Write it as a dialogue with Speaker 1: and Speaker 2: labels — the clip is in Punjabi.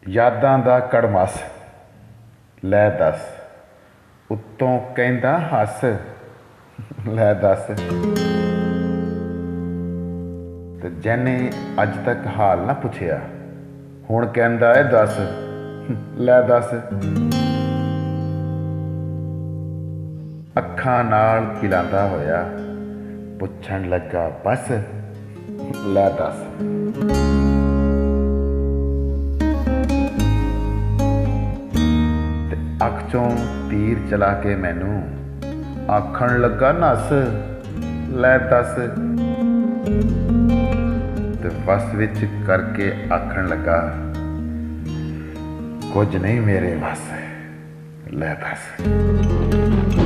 Speaker 1: ਯਾਦਾਂ ਦਾ ਕੜਮਸ ਲੈ ਦੱਸ, ਉੱਤੋਂ ਕਹਿੰਦਾ ਹੱਸ ਲੈ ਦੱਸ। ਤੇ ਜਿਹਨੇ ਅੱਜ ਤੱਕ ਹਾਲ ਨਾ ਪੁੱਛਿਆ, ਹੁਣ ਕਹਿੰਦਾ ਏ ਦੱਸ ਲੈ ਦੱਸ। ਅੱਖਾਂ ਨਾਲ ਪਿਲਾਂਦਾ ਹੋਇਆ ਪੁੱਛਣ ਲੱਗਾ ਬਸ ਲੈ ਦੱਸ। ਤੇ ਅੱਖ ਚੋਂ ਤੀਰ ਚਲਾ ਕੇ ਮੈਨੂੰ ਆਖਣ ਲੱਗਾ ਨੱਸ ਲੈ ਦੱਸ। ਤੇ ਵਸ ਵਿੱਚ ਕਰਕੇ ਆਖਣ ਲੱਗਾ ਕੁਝ ਨਹੀਂ ਮੇਰੇ ਵੱਸ ਲੈ ਦੱਸ।